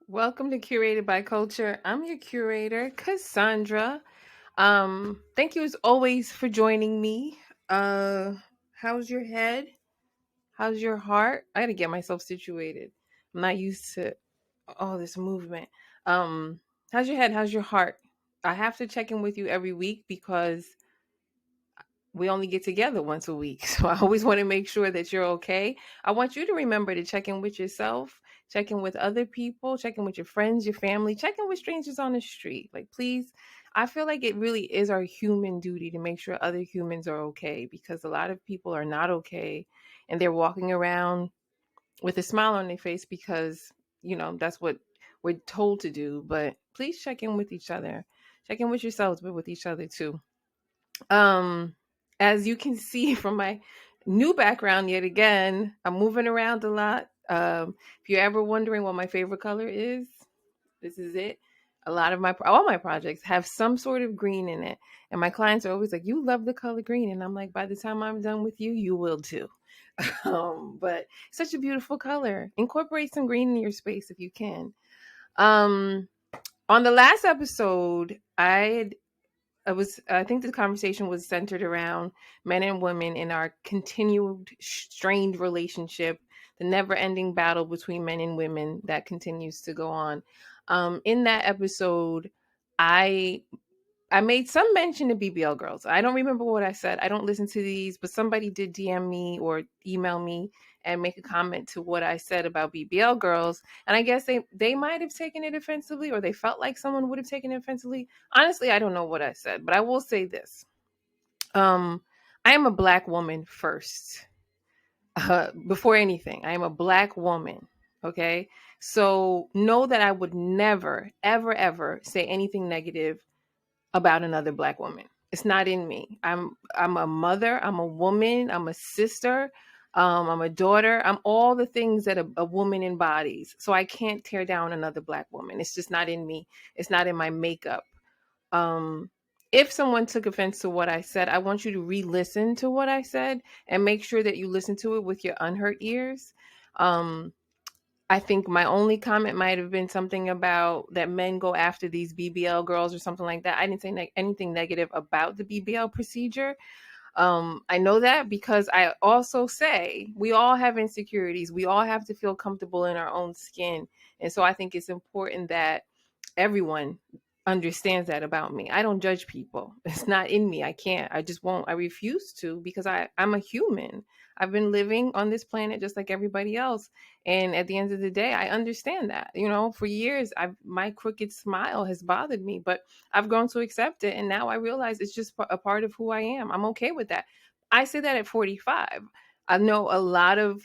Welcome to Curated by Culture. I'm your curator, Cassandra. Thank you as always for joining me. Uh, how's your head? How's your heart? I gotta get myself situated. I'm not used to all this movement. How's your head? How's your heart? I have to check in with you every week because we only get together once a week. So I always want to make sure that you're okay. I want you to remember to check in with yourself, check in with other people, check in with your friends, your family, check in with strangers on the street. Like, please, I feel like it really is our human duty to make sure other humans are okay because a lot of people are not okay and they're walking around with a smile on their face because, that's what we're told to do. But please check in with each other. Check in with yourselves, but with each other too. Um, as you can see from my new background yet again, I'm moving around a lot. If you're ever wondering what my favorite color is, this is it. A lot of all my projects have some sort of green in it. And my clients are always like, "You love the color green." And I'm like, "By the time I'm done with you, you will too." But such a beautiful color. Incorporate some green in your space if you can. Um, on the last episode, I think the conversation was centered around men and women in our continued strained relationship, the never ending battle between men and women that continues to go on. In that episode, I I made some mention to BBL girls. I don't remember what I said. I don't listen to these, but somebody did DM me or email me and make a comment to what I said about BBL girls. And I guess they might have taken it offensively or they felt like someone would have taken it offensively. Honestly, I don't know what I said, but I will say this. Um, I am a black woman first. Before anything, I am a black woman. Okay. So know that I would never, ever, ever say anything negative about another black woman. It's not in me. I'm a mother, I'm a woman, I'm a sister, I'm a daughter. I'm all the things that a woman embodies. So I can't tear down another black woman. It's just not in me. It's not in my makeup. Um if someone took offense to what I said, I want you to re-listen to what I said and make sure that you listen to it with your unhurt ears. Um I think my only comment might have been something about that men go after these BBL girls or something like that. I didn't say anything negative about the BBL procedure. I know that because I also say we all have insecurities. We all have to feel comfortable in our own skin. And so I think it's important that everyone understands that about me. I don't judge people. It's not in me. I can't. I just won't. I refuse to because I'm a human. I've been living on this planet just like everybody else. And at the end of the day, I understand that. For years my crooked smile has bothered me, but I've grown to accept it and now I realize it's just a part of who I am. I'm okay with that. I say that at 45. I know a lot of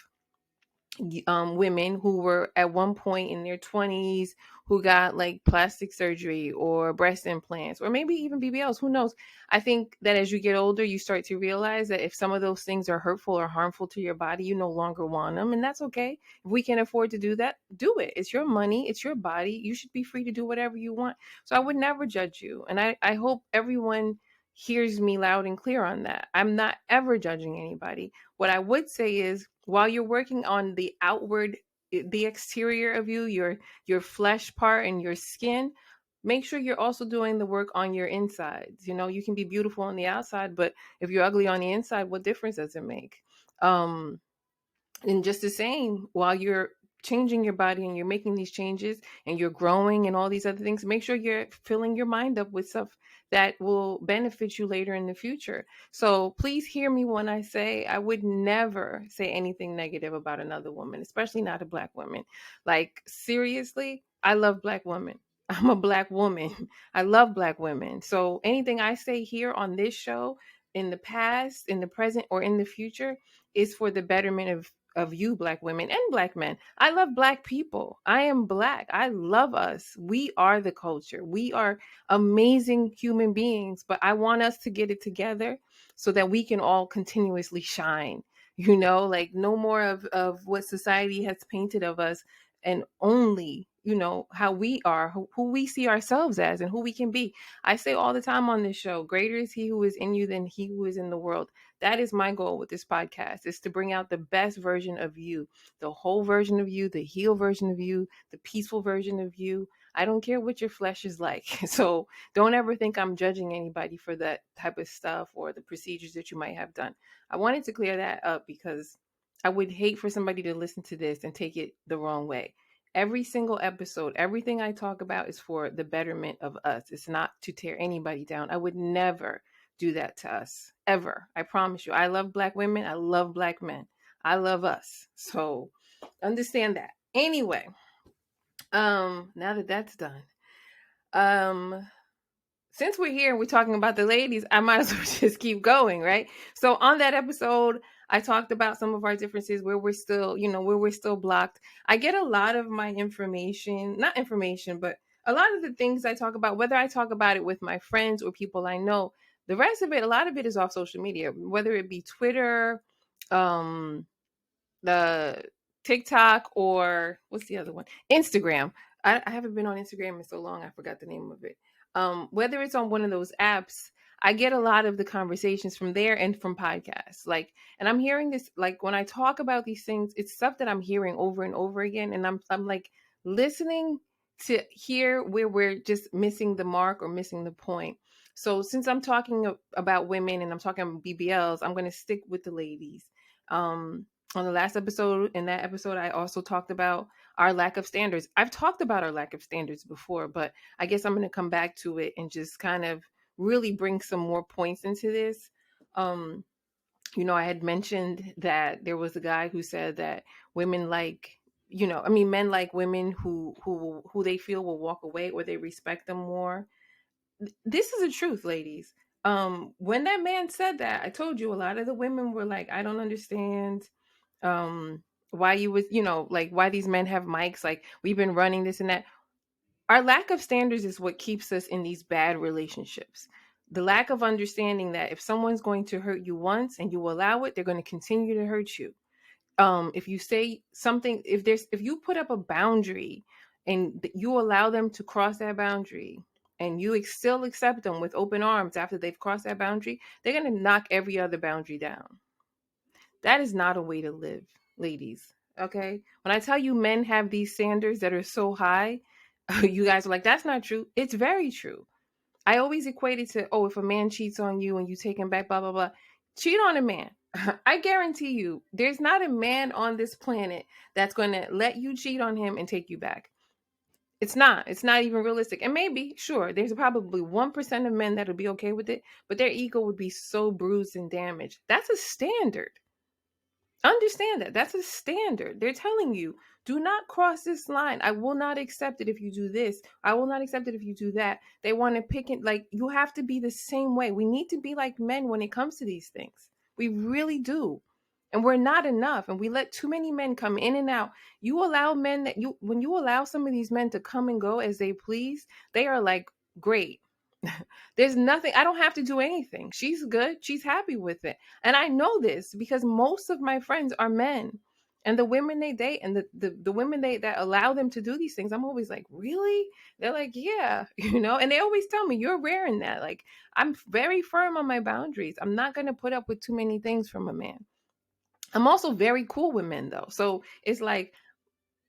women who were at one point in their 20s who got like plastic surgery or breast implants or maybe even BBLs, who knows. I think that as you get older you start to realize that if some of those things are hurtful or harmful to your body, you no longer want them, and that's okay. If we can afford to do that, do it. It's your money, it's your body, you should be free to do whatever you want. So I would never judge you, and I hope everyone hears me loud and clear on that. I'm not ever judging anybody. What I would say is while you're working on the outward, the exterior of your flesh part and your skin, make sure you're also doing the work on your insides. You can be beautiful on the outside, but if you're ugly on the inside, what difference does it make? um and just the same, while you're changing your body and you're making these changes and you're growing and all these other things, make sure you're filling your mind up with stuff that will benefit you later in the future. So please hear me when I say I would never say anything negative about another woman, especially not a black woman. Like, seriously, I love black women. I'm a black woman. I love black women. So anything I say here on this show, in the past, in the present, or in the future, is for the betterment of you black women and black men. I love black people. I am black. I love us. We are the culture. We are amazing human beings, but I want us to get it together so that we can all continuously shine. Like, no more of what society has painted of us and only, how we are, who we see ourselves as, and who we can be. I say all the time on this show, greater is he who is in you than he who is in the world. That is my goal with this podcast, is to bring out the best version of you, the whole version of you, the healed version of you, the peaceful version of you. I don't care what your flesh is like. So don't ever think I'm judging anybody for that type of stuff or the procedures that you might have done. I wanted to clear that up because I would hate for somebody to listen to this and take it the wrong way. Every single episode, everything I talk about is for the betterment of us. It's not to tear anybody down. I would never do that to us, ever. I promise you. I love Black women. I love Black men. I love us. So understand that. Anyway, now that that's done, um, since we're here and we're talking about the ladies, I might as well just keep going, right? So on that episode, I talked about some of our differences where we're still, where we're still blocked. I get a lot of my information, not information, but a lot of the things I talk about, whether I talk about it with my friends or people I know, the rest of it, a lot of it is off social media, whether it be Twitter, um, the TikTok, or what's the other one? Instagram. I haven't been on Instagram in so long, I forgot the name of it. Whether it's on one of those apps, I get a lot of the conversations from there and from podcasts. Like, and I'm hearing this, like when I talk about these things, it's stuff that I'm hearing over and over again. And I'm like listening to hear where we're just missing the mark or missing the point. So since I'm talking about women and I'm talking about BBLs, I'm going to stick with the ladies. On the last episode, in that episode, I also talked about our lack of standards. I've talked about our lack of standards before, but I guess I'm going to come back to it and just kind of really bring some more points into this. Um, I had mentioned that there was a guy who said that women like, men like women who they feel will walk away or they respect them more. This is the truth, ladies. When that man said that, I told you a lot of the women were like, I don't understand why you was, like why these men have mics, like we've been running this and that. Our lack of standards is what keeps us in these bad relationships. The lack of understanding that if someone's going to hurt you once and you allow it, they're going to continue to hurt you. If you say something, if you put up a boundary and you allow them to cross that boundary and you still accept them with open arms after they've crossed that boundary, they're going to knock every other boundary down. That is not a way to live, ladies. Okay? When I tell you men have these standards that are so high, you guys are like, that's not true. It's very true. I always equate it to, oh, if a man cheats on you and you take him back, blah, blah, blah. Cheat on a man. I guarantee you, there's not a man on this planet that's going to let you cheat on him and take you back. It's not. It's not even realistic. And maybe, sure, there's probably 1% of men that'll be okay with it, but their ego would be so bruised and damaged. That's a standard. Understand that. That's a standard. They're telling you, do not cross this line. I will not accept it if you do this. I will not accept it if you do that. They want to pick it. Like, you have to be the same way. We need to be like men when it comes to these things. We really do. And we're not enough. And we let too many men come in and out. You allow men when you allow some of these men to come and go as they please, they are like, great. There's nothing, I don't have to do anything. She's good. She's happy with it. And I know this because most of my friends are men. And the women they date and the women that allow them to do these things, I'm always like, really? They're like, yeah, and they always tell me, you're rare in that. Like, I'm very firm on my boundaries. I'm not going to put up with too many things from a man. I'm also very cool with men, though. So it's like,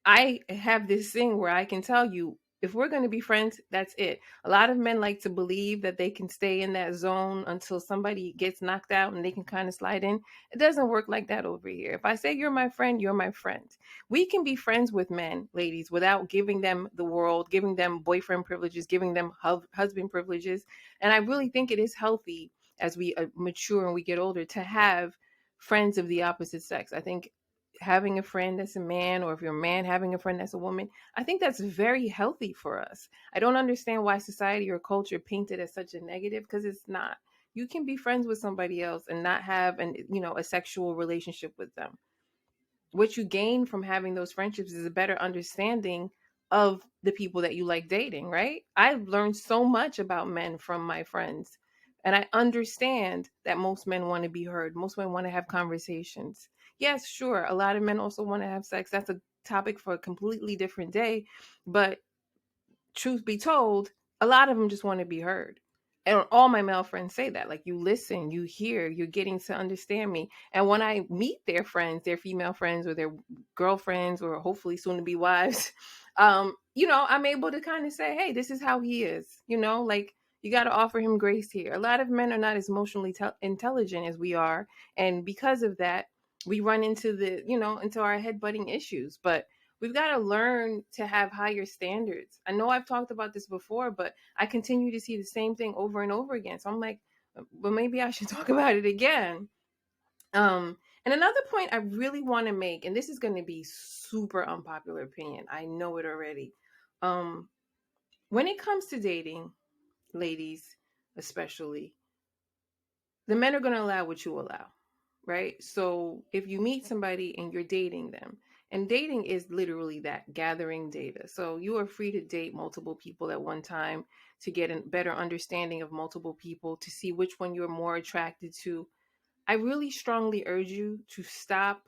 I have this thing where I can tell you, if we're going to be friends, that's it. A lot of men like to believe that they can stay in that zone until somebody gets knocked out and they can kind of slide in. It doesn't work like that over here. If I say you're my friend, you're my friend. We can be friends with men, ladies, without giving them the world, giving them boyfriend privileges, giving them husband privileges. And I really think it is healthy as we mature and we get older to have friends of the opposite sex. I think having a friend that's a man, or if you're a man having a friend that's a woman, I think that's very healthy for us. I don't understand why society or culture paint it as such a negative, because it's not. You can be friends with somebody else and not have a sexual relationship with them. What you gain from having those friendships is a better understanding of the people that you like dating, right? I've learned so much about men from my friends. And I understand that most men want to be heard. Most men want to have conversations. Yes, sure. A lot of men also want to have sex. topic for a completely different day. But truth be told, a lot of them just want to be heard. And all my male friends say that. Like, you listen, you hear, you're getting to understand me. And when I meet their friends, their female friends or their girlfriends or hopefully soon to be wives, I'm able to kind of say, hey, this is how he is. Like, you got to offer him grace here. A lot of men are not as emotionally intelligent as we are. And because of that, we run into into our head-butting issues. But we've got to learn to have higher standards. I know I've talked about this before, but I continue to see the same thing over and over again. So I'm like, well, maybe I should talk about it again. And another point I really want to make, and this is going to be super unpopular opinion. I know it already. When it comes to dating, ladies, especially, the men are going to allow what you allow, right? So if you meet somebody and you're dating them, and dating is literally that, gathering data. So you are free to date multiple people at one time to get a better understanding of multiple people, to see which one you're more attracted to. I really strongly urge you to stop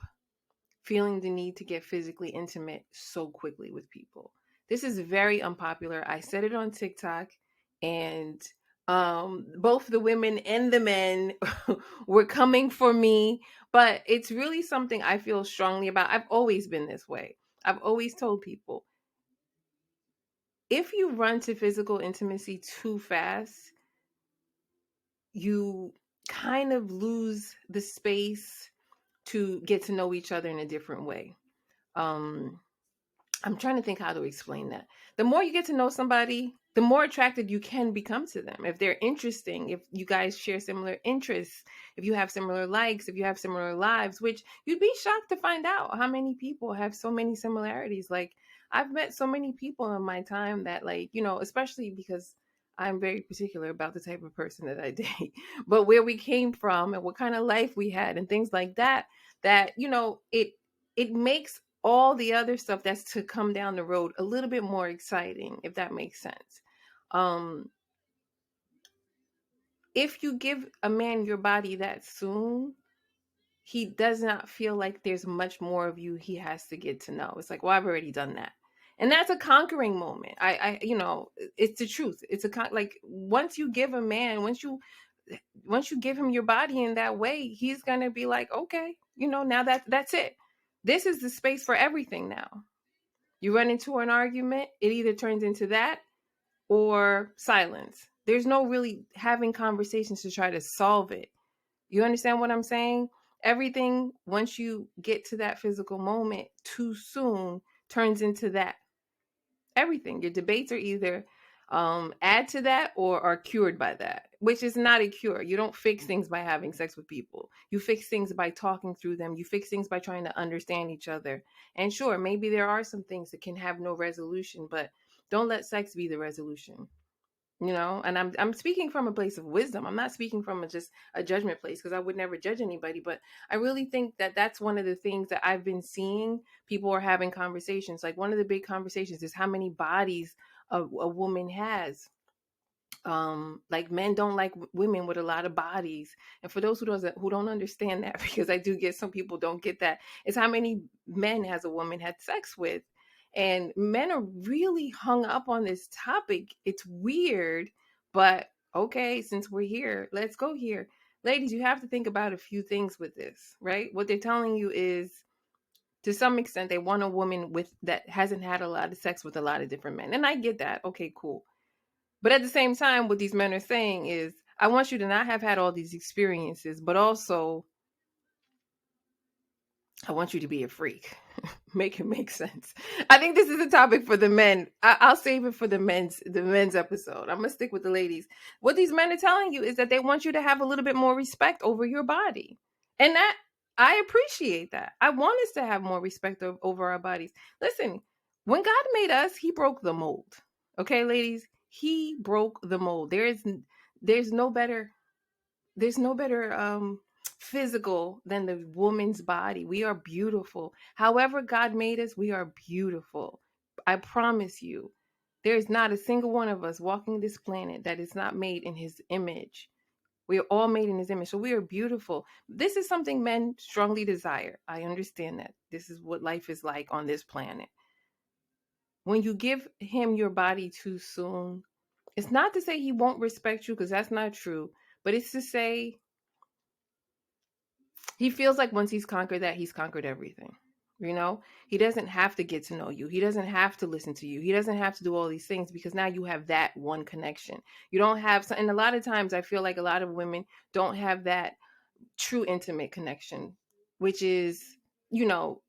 feeling the need to get physically intimate so quickly with people. This is very unpopular. I said it on TikTok, and both the women and the men were coming for me, but it's really something I feel strongly about. I've always been this way. I've always told people, if you run to physical intimacy too fast, you kind of lose the space to get to know each other in a different way. Um, I'm trying to think how to explain that. The more you get to know somebody, the more attracted you can become to them. If they're interesting, if you guys share similar interests, if you have similar likes, if you have similar lives, which you'd be shocked to find out how many people have so many similarities. Like, I've met so many people in my time that, like, especially because I'm very particular about the type of person that I date, but where we came from and what kind of life we had and things like that, it makes all the other stuff that's to come down the road a little bit more exciting, if that makes sense. Um, if you give a man your body that soon, he does not feel like there's much more of you he has to get to know. It's like, well, I've already done that. And that's a conquering moment. It's the truth. Like, once you give a man, once you give him your body in that way, he's gonna be like, okay, now that's it. This is the space for everything now. You run into an argument, it either turns into that or silence. There's no really having conversations to try to solve it. You understand what I'm saying? Everything, once you get to that physical moment too soon, turns into that. Everything. Your debates are either add to that or are cured by that, which is not a cure. You don't fix things by having sex with people. You fix things by talking through them. You fix things by trying to understand each other. And sure, maybe there are some things that can have no resolution, but don't let sex be the resolution. And I'm speaking from a place of wisdom. I'm not speaking from just a judgment place, because I would never judge anybody, but I really think that that's one of the things that I've been seeing. People are having conversations. Like, one of the big conversations is how many bodies a woman has. Like, men don't like women with a lot of bodies. And for those who don't understand that, because I do get some people don't get that, it's how many men has a woman had sex with. And men are really hung up on this topic. It's weird, but okay, since we're here, let's go here. Ladies, you have to think about a few things with this, right? What they're telling you is, to some extent, they want a woman with that hasn't had a lot of sex with a lot of different men. And I get that. Okay, cool. But at the same time, what these men are saying is, I want you to not have had all these experiences, but also I want you to be a freak. Make it make sense. I think this is a topic for the men. I'll save it for the men's episode. I'm gonna stick with the ladies. What these men are telling you is that they want you to have a little bit more respect over your body, and that I appreciate that. I want us to have more respect over our bodies. Listen, when God made us, He broke the mold. Okay, ladies, He broke the mold. There's no better physical than the woman's body. We are beautiful. However God made us, we are beautiful. I promise you, there's not a single one of us walking this planet that is not made in His image. We are all made in his image. So we are beautiful. This is something men strongly desire. I understand that. This is what life is like on this planet. When you give him your body too soon, it's not to say he won't respect you, because that's not true, but it's to say he feels like once he's conquered that, he's conquered everything. You know, he doesn't have to get to know you. He doesn't have to listen to you. He doesn't have to do all these things, because now you have that one connection. You don't have, and a lot of times I feel like a lot of women don't have that true intimate connection, which is, you know,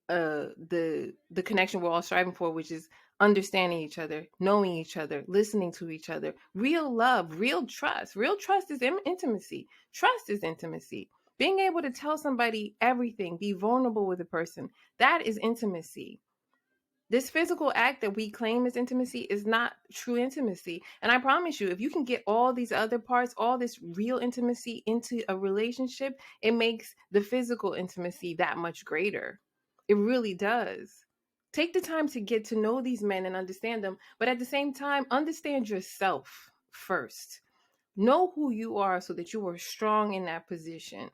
uh, the connection we're all striving for, which is understanding each other, knowing each other, listening to each other, real love, real trust. Real trust is intimacy. Trust is intimacy. Being able to tell somebody everything, be vulnerable with a person, that is intimacy. This physical act that we claim as intimacy is not true intimacy. And I promise you, if you can get all these other parts, all this real intimacy into a relationship, it makes the physical intimacy that much greater. It really does. Take the time to get to know these men and understand them, but at the same time, understand yourself first. Know who you are so that you are strong in that position.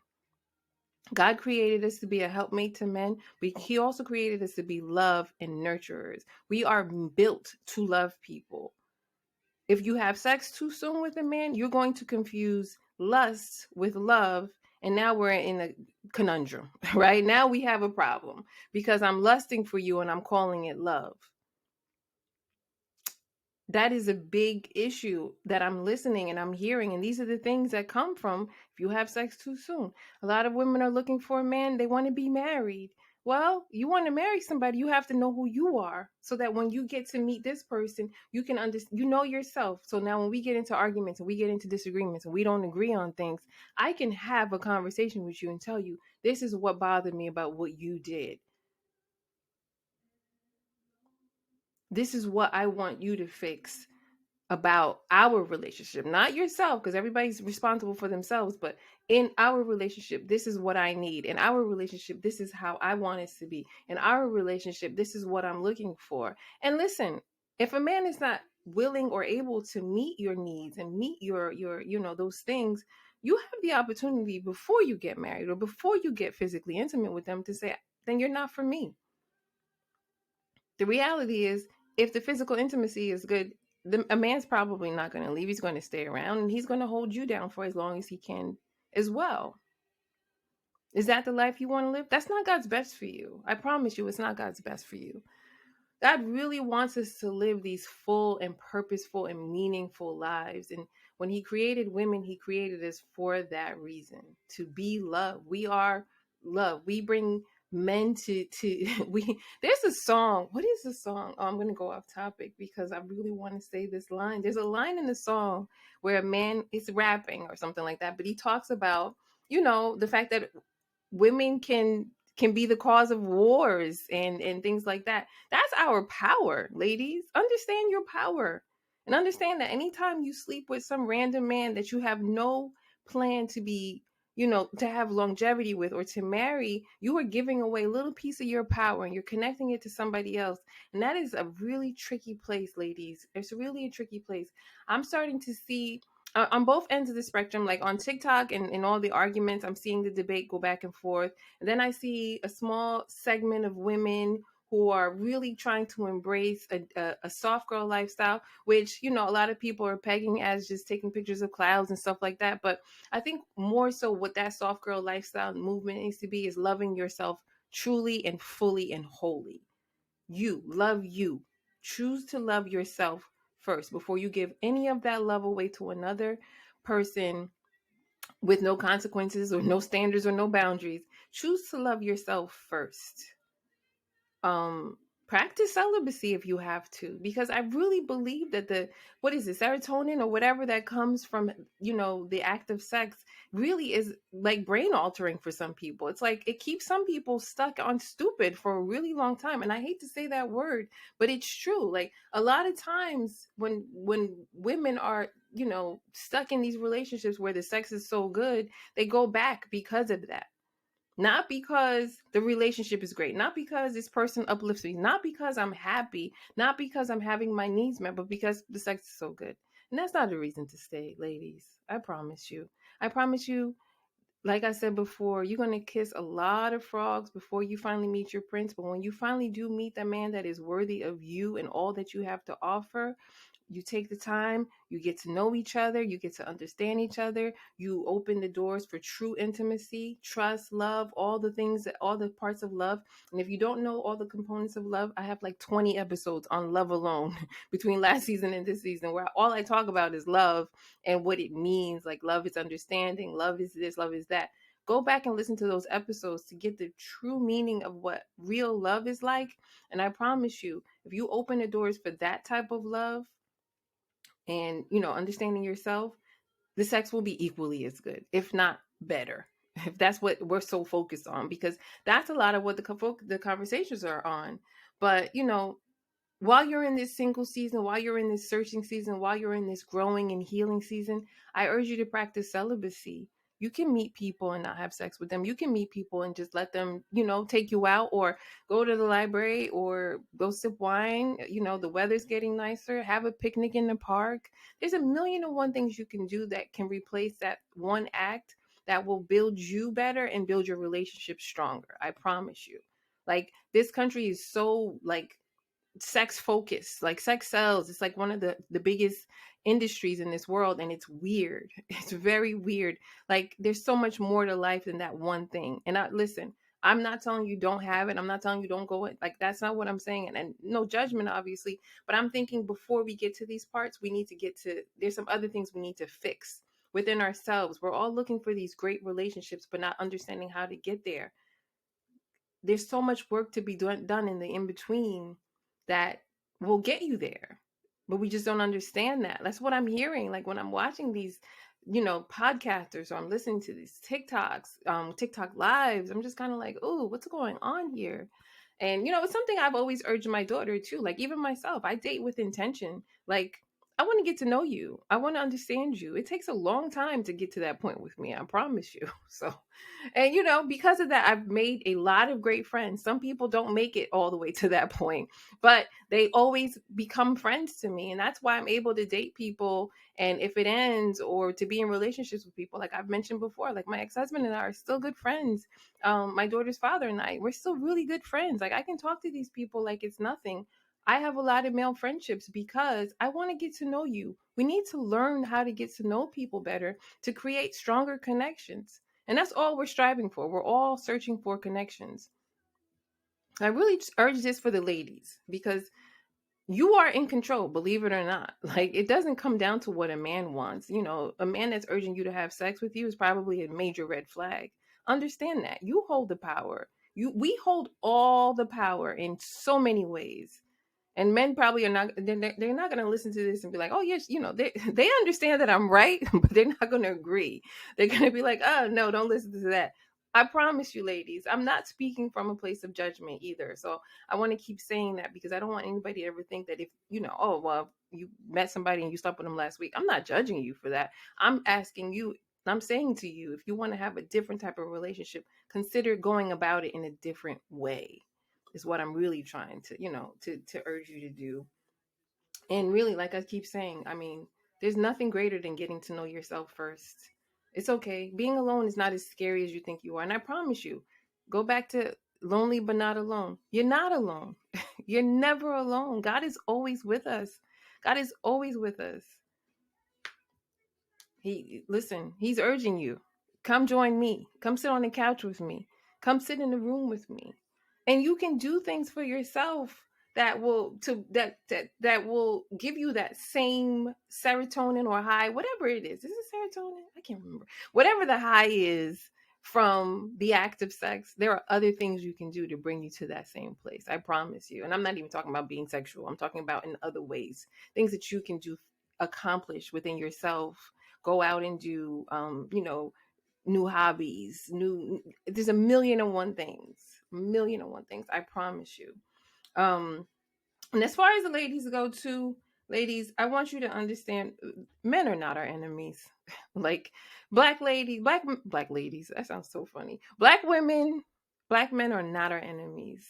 God created us to be a helpmate to men, but he also created us to be love and nurturers. We are built to love people. If you have sex too soon with a man, you're going to confuse lust with love. And now we're in a conundrum, right? Now we have a problem because I'm lusting for you and I'm calling it love. That is a big issue that I'm listening and I'm hearing. And these are the things that come from if you have sex too soon. A lot of women are looking for a man, they want to be married. Well, you want to marry somebody, you have to know who you are so that when you get to meet this person, you can understand, you know yourself. So now when we get into arguments and we get into disagreements and we don't agree on things, I can have a conversation with you and tell you, this is what bothered me about what you did. This is what I want you to fix about our relationship, not yourself, because everybody's responsible for themselves, but in our relationship, this is what I need. In our relationship, this is how I want it to be. In our relationship, this is what I'm looking for. And listen, if a man is not willing or able to meet your needs and meet your those things, you have the opportunity before you get married or before you get physically intimate with them to say, then you're not for me. The reality is, if the physical intimacy is good, a man's probably not going to leave. He's going to stay around and he's going to hold you down for as long as he can as well. Is that the life you want to live? That's not God's best for you. I promise you, it's not God's best for you. God really wants us to live these full and purposeful and meaningful lives. And when he created women, he created us for that reason, to be love. We are love. We bring men to we there's a song. What is the song? Oh, I'm going to go off topic because I really want to say this line. There's a line in the song where a man is rapping or something like that, but he talks about, the fact that women can be the cause of wars and things like that. That's our power, ladies. Understand your power and understand that anytime you sleep with some random man that you have no plan to be, to have longevity with or to marry, you are giving away a little piece of your power and you're connecting it to somebody else. And that is a really tricky place, ladies. It's really a tricky place. I'm starting to see on both ends of the spectrum, like on TikTok and all the arguments, I'm seeing the debate go back and forth. And then I see a small segment of women who are really trying to embrace a soft girl lifestyle, which, a lot of people are pegging as just taking pictures of clouds and stuff like that. But I think more so what that soft girl lifestyle movement needs to be is loving yourself truly and fully and wholly. You love you. Choose to love yourself first before you give any of that love away to another person with no consequences or no standards or no boundaries. Choose to love yourself first. um Practice celibacy if you have to, because I really believe that the what is it, serotonin or whatever that comes from the act of sex really is like brain altering for some people. It's like it keeps some people stuck on stupid for a really long time, and I hate to say that word, but it's true. Like a lot of times when women are stuck in these relationships where the sex is so good, they go back because of that. Not because the relationship is great, not because this person uplifts me, not because I'm happy, not because I'm having my needs met, but because the sex is so good. And that's not a reason to stay, ladies. I promise you. I promise you, like I said before, you're going to kiss a lot of frogs before you finally meet your prince. But when you finally do meet the man that is worthy of you and all that you have to offer, you take the time, you get to know each other, you get to understand each other, you open the doors for true intimacy, trust, love, all the things, that all the parts of love. And if you don't know all the components of love, I have like 20 episodes on love alone between last season and this season, where all I talk about is love and what it means. Like, love is understanding, love is this, love is that. Go back and listen to those episodes to get the true meaning of what real love is like. And I promise you, if you open the doors for that type of love, and understanding yourself, the sex will be equally as good, if not better, if that's what we're so focused on, because that's a lot of what the conversations are on. But while you're in this single season, while you're in this searching season, while you're in this growing and healing season, I urge you to practice celibacy. You can meet people and not have sex with them. You can meet people and just let them, take you out, or go to the library, or go sip wine. The weather's getting nicer. Have a picnic in the park. There's a million and one things you can do that can replace that one act that will build you better and build your relationship stronger. I promise you. Like, this country is so, like, sex focused, like sex sells. It's like one of the biggest industries in this world, and it's weird. It's very weird. Like, there's so much more to life than that one thing. And listen, I'm not telling you don't have it. I'm not telling you don't go it. Like, that's not what I'm saying. And no judgment, obviously, but I'm thinking before we get to these parts, we need to get to, there's some other things we need to fix within ourselves. We're all looking for these great relationships, but not understanding how to get there. There's so much work to be done in the in between that will get you there, but we just don't understand that. That's what I'm hearing, like when I'm watching these podcasters, or I'm listening to these TikTok lives. I'm just kind of like, oh, what's going on here? And it's something I've always urged my daughter too. Like, even myself, I date with intention. Like, I want to get to know you, I want to understand you. It takes a long time to get to that point with me, I promise you. So, and because of that, I've made a lot of great friends. Some people don't make it all the way to that point, but they always become friends to me. And that's why I'm able to date people. And if it ends, or to be in relationships with people, like I've mentioned before, like my ex-husband and I are still good friends. My daughter's father and I, we're still really good friends. Like, I can talk to these people like it's nothing. I have a lot of male friendships because I want to get to know you. We need to learn how to get to know people better to create stronger connections. And that's all we're striving for. We're all searching for connections. I really urge this for the ladies, because you are in control, believe it or not. Like, it doesn't come down to what a man wants. A man that's urging you to have sex with you is probably a major red flag. Understand that. You hold the power. We hold all the power in so many ways. And men probably are not, they're not going to listen to this and be like, oh yes, they understand that I'm right, but they're not going to agree. They're going to be like, oh no, don't listen to that. I promise you, ladies, I'm not speaking from a place of judgment either. So I want to keep saying that, because I don't want anybody to ever think that if oh well, you met somebody and you slept with them last week, I'm not judging you for that. I'm asking you, I'm saying to you, if you want to have a different type of relationship, consider going about it in a different way, is what I'm really trying to, to urge you to do. And really, like I keep saying, I mean, there's nothing greater than getting to know yourself first. It's okay. Being alone is not as scary as you think you are. And I promise you, go back to lonely but not alone. You're not alone. You're never alone. God is always with us. God is always with us. He's urging you. Come join me. Come sit on the couch with me. Come sit in the room with me. And you can do things for yourself that will give you that same serotonin or high, whatever it is. Is it serotonin? I can't remember. Whatever the high is from the act of sex, there are other things you can do to bring you to that same place. I promise you. And I'm not even talking about being sexual. I'm talking about in other ways, things that you can do, accomplish within yourself. Go out and do new hobbies, there's a million and one things, I promise you. And as far as the ladies go too, ladies, I want you to understand, men are not our enemies. Like, black ladies, that sounds so funny. Black women, black men are not our enemies.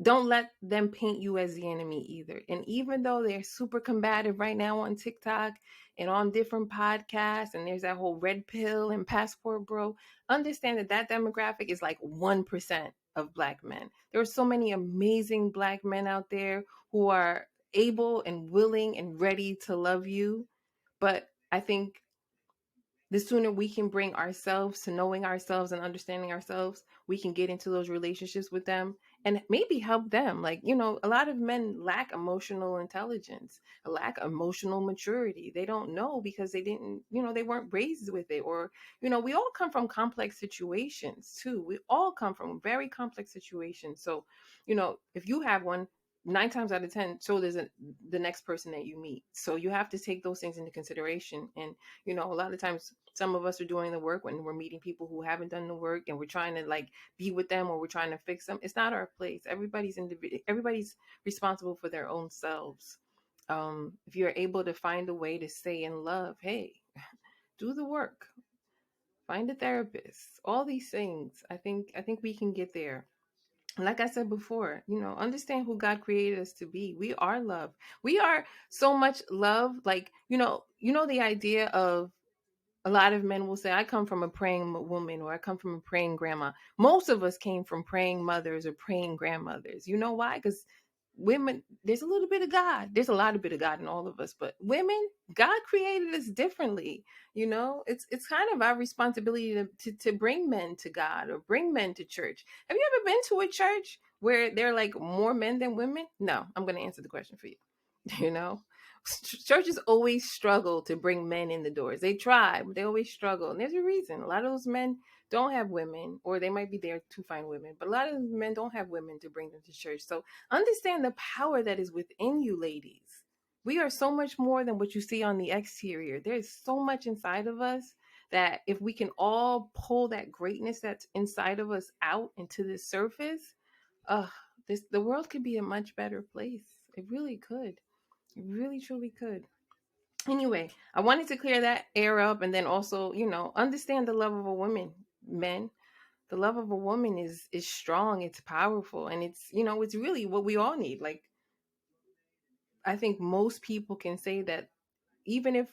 don't let them paint you as the enemy either. And even though they're super combative right now on TikTok and on different podcasts, and there's that whole red pill and passport bro, understand that that demographic is like 1% of Black men. There are so many amazing Black men out there who are able and willing and ready to love you. But I think the sooner we can bring ourselves to knowing ourselves and understanding ourselves, we can get into those relationships with them and maybe help them. Like, a lot of men lack emotional intelligence, lack emotional maturity. They don't know because they didn't, they weren't raised with it. Or, we all come from complex situations too. We all come from very complex situations. So, if you have one, 9 times out of 10, so does the next person that you meet. So you have to take those things into consideration. And a lot of times some of us are doing the work when we're meeting people who haven't done the work, and we're trying to like be with them, or we're trying to fix them. It's not our place. Everybody's responsible for their own selves. If you're able to find a way to stay in love, hey, do the work, find a therapist, all these things. I think we can get there. Like I said before, understand who God created us to be. We are love. We are so much love. Like, the idea of, a lot of men will say, I come from a praying woman, or I come from a praying grandma. Most of us came from praying mothers or praying grandmothers. You know why? Because women, there's a little bit of God. There's a lot of bit of God in all of us, but women, God created us differently. It's kind of our responsibility to bring men to God, or bring men to church. Have you ever been to a church where there are like more men than women? No, I'm going to answer the question for you. you know Churches always struggle to bring men in the doors. They try, but they always struggle, and there's a reason. A lot of those men don't have women, or they might be there to find women, but a lot of men don't have women to bring them to church. So understand the power that is within you, ladies. We are so much more than what you see on the exterior. There's so much inside of us that if we can all pull that greatness that's inside of us out into the surface, uh the world could be a much better place. It really could. It really truly could. Anyway, I wanted to clear that air up, and then also, understand the love of a woman, men. The love of a woman is strong, it's powerful, and it's really what we all need. Like, I think most people can say that, even if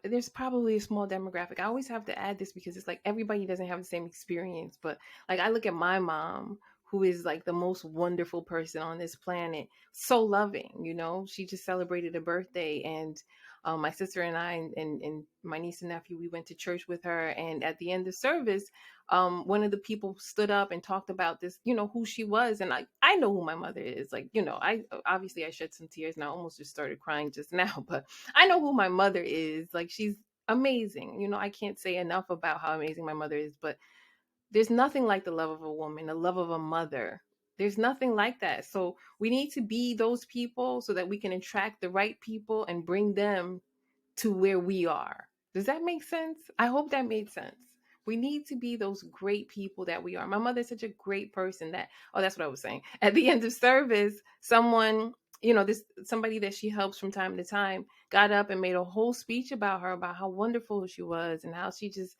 there's probably a small demographic. I always have to add this because it's like everybody doesn't have the same experience. But like, I look at my mom, who is like the most wonderful person on this planet, so loving. She just celebrated a birthday, and my sister and I, and my niece and nephew, we went to church with her. And at the end of service, one of the people stood up and talked about this, who she was. And I know who my mother is. Like, I shed some tears, and I almost just started crying just now. But I know who my mother is. Like, she's amazing. I can't say enough about how amazing my mother is. But there's nothing like the love of a woman, the love of a mother. There's nothing like that. So we need to be those people so that we can attract the right people and bring them to where we are. Does that make sense? I hope that made sense. We need to be those great people that we are. My mother's such a great person that, oh, that's what I was saying. At the end of service, someone, somebody that she helps from time to time, got up and made a whole speech about her, about how wonderful she was, and how she just,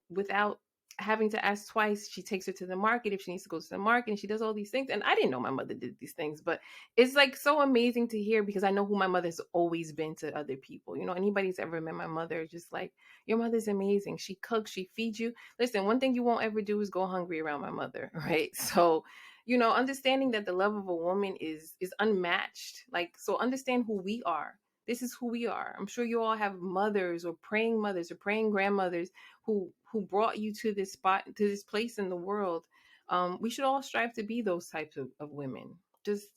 without having to ask twice, she takes her to the market if she needs to go to the market, and she does all these things. And I didn't know my mother did these things, but it's like so amazing to hear, because I know who my mother's always been to other people. Anybody's ever met my mother, just like, your mother's amazing. She cooks, she feeds you. Listen, one thing you won't ever do is go hungry around my mother, right? So, understanding that the love of a woman is unmatched. Like, so understand who we are. This is who we are. I'm sure you all have mothers, or praying grandmothers, who brought you to this spot, to this place in the world. We should all strive to be those types of women. Just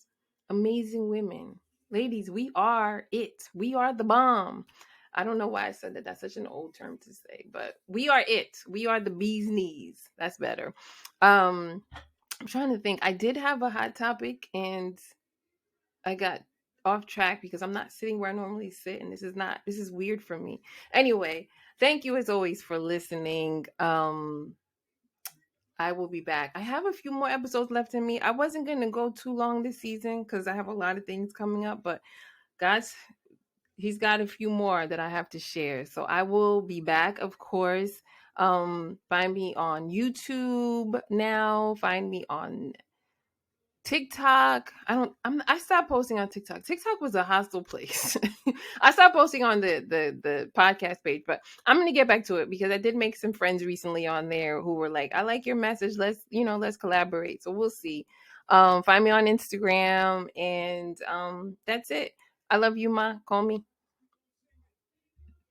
amazing women. Ladies, we are it. We are the bomb. I don't know why I said that. That's such an old term to say, but we are it. We are the bee's knees. That's better. I'm trying to think. I did have a hot topic, and I got off track because I'm not sitting where I normally sit, and this is weird for me. Anyway, thank you as always for listening. I will be back. I have a few more episodes left in me. I wasn't going to go too long this season because I have a lot of things coming up, but guys, he's got a few more that I have to share. So I will be back, of course. Find me on YouTube now. Find me on TikTok. I stopped posting on TikTok. TikTok was a hostile place. I stopped posting on the podcast page, but I'm gonna get back to it because I did make some friends recently on there who were like, I like your message. Let's collaborate. So we'll see. Find me on Instagram, and that's it. I love you, Ma. Call me.